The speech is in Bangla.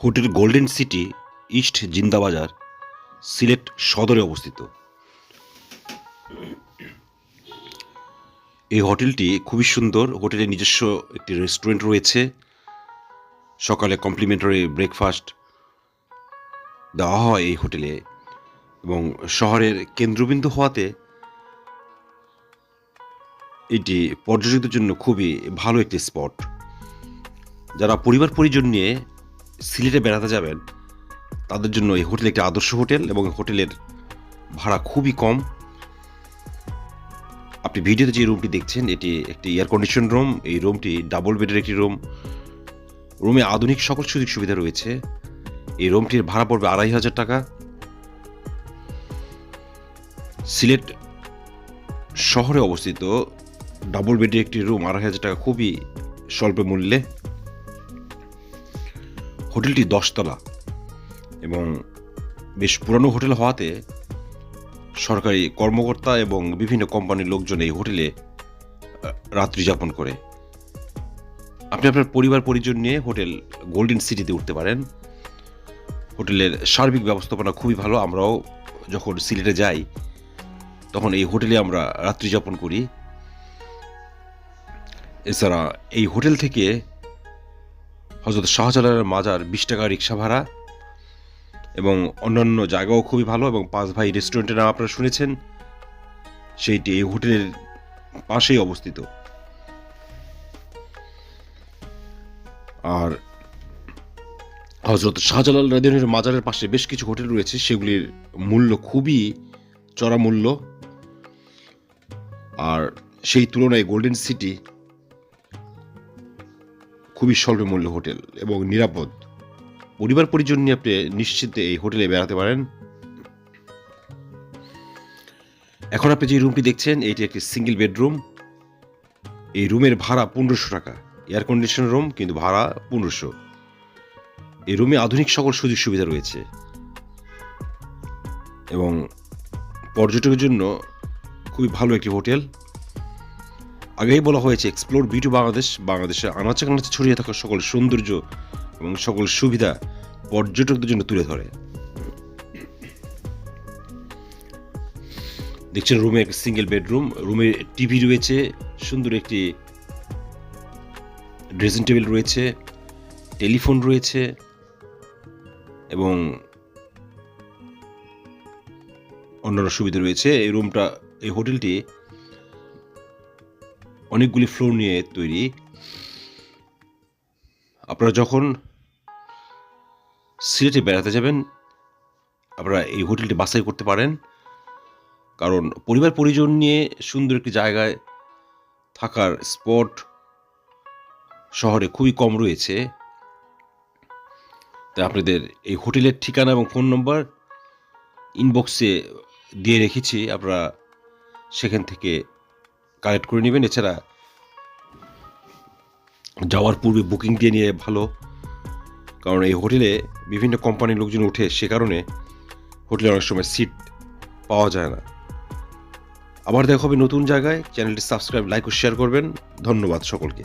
Hotel golden city east Zindabazar Sylhet সদরে অবস্থিত। এই হোটেলটি খুবই সুন্দর। হোটেলের নিজস্ব একটি রেস্টুরেন্ট রয়েছে। সকালে কমপ্লিমেন্টারি ব্রেকফাস্ট দেওয়া হয় এই হোটেলে, এবং শহরের কেন্দ্রবিন্দু হওয়াতে এটি পর্যটকদের জন্য খুবই ভালো একটি স্পট। যারা পরিবার পরিজন নিয়ে সিলেটে বেড়াতে যাবেন তাদের জন্য এই হোটেল একটি আদর্শ হোটেল, এবং হোটেলের ভাড়া খুবই কম। আপনি ভিডিওতে যে রুমটি দেখছেন এটি একটি এয়ার কন্ডিশন রুম। এই রুমটি ডাবল বেডের একটি রুম। রুমে আধুনিক সকল সুযোগ সুবিধা রয়েছে। এই রুমটির ভাড়া পড়বে 2,500 টাকা। সিলেট শহরে অবস্থিত ডাবল বেডের একটি রুম 2,500 টাকা খুবই স্বল্প মূল্যে। হোটেলটি 10 তলা এবং বেশ পুরানো হোটেল হওয়াতে সরকারি কর্মকর্তা এবং বিভিন্ন কোম্পানির লোকজন এই হোটেলে রাত্রি যাপন করে। আপনি আপনার পরিবার পরিজন নিয়ে হোটেল গোল্ডেন সিটিতে উঠতে পারেন। হোটেলের সার্বিক ব্যবস্থাপনা খুবই ভালো। আমরাও যখন সিলেটে যাই তখন এই হোটেলে আমরা রাত্রি যাপন করি। এছাড়া এই হোটেল থেকে হযরত শাহজালালের মাজার 20 টাকা রিক্সা ভাড়া, এবং অন্যান্য জায়গাও খুবই ভালো। এবং 5 ভাই রেস্টুরেন্টের নাম আপনারা শুনেছেন, সেইটি এই হোটেলের পাশেই অবস্থিত। আর হযরত শাহজালাল রাদিয়াল্লাহু মাজারের পাশে বেশ কিছু হোটেল রয়েছে, সেগুলির মূল্য খুবই চড়া মূল্য। আর সেই তুলনায় গোল্ডেন সিটি খুবই স্বল্প মূল্য হোটেল এবং নিরাপদ। পরিবার পরিজন নিয়ে আপনি নিশ্চিন্তে এই হোটেলে বেড়াতে পারেন। এখন আপনি যে রুমটি দেখছেন এটি একটি সিঙ্গেল বেডরুম। এই রুমের ভাড়া 1500 টাকা। এয়ার কন্ডিশন রুম, কিন্তু ভাড়া 1500। এই রুমে আধুনিক সকল সুযোগ সুবিধা রয়েছে এবং পর্যটকের জন্য খুবই ভালো একটি হোটেল। আগেই বলা হয়েছে এক্সপ্লোর বিউটি বাংলাদেশ। বাংলাদেশে আনাচে কানাচে ছড়িয়ে থাকা সকল সৌন্দর্য এবং সকল সুবিধা পর্যটকদের জন্য তুলে ধরে। দেখছেন রুমে একটি সিঙ্গেল বেডরুম। রুমে টিভি রয়েছে, সুন্দর একটি ড্রেসিং টেবিল রয়েছে, টেলিফোন রয়েছে, এবং অন্যান্য সুবিধা রয়েছে। এই হোটেলটি অনেকগুলি ফ্লোর নিয়ে তৈরি। আপনারা যখন সিলেটে বেড়াতে যাবেন আপনারা এই হোটেলটি বাছাই করতে পারেন, কারণ পরিবার পরিজন নিয়ে সুন্দর একটি জায়গায় থাকার স্পট শহরে খুবই কম রয়েছে। তাই আপনাদের এই হোটেলের ঠিকানা এবং ফোন নম্বর ইনবক্সে দিয়ে রেখেছি, আপনারা সেখান থেকে কালেক্ট করে নেবেন। এছাড়া যাওয়ার পূর্বে বুকিং দিয়ে নিয়ে ভালো, কারণ এই হোটেলে বিভিন্ন কোম্পানির লোকজন ওঠে, সে কারণে হোটেলে অনেক সময় সিট পাওয়া যায় না। আবার দেখা হবে নতুন জায়গায়। চ্যানেলটি সাবস্ক্রাইব, লাইক ও শেয়ার করবেন। ধন্যবাদ সকলকে।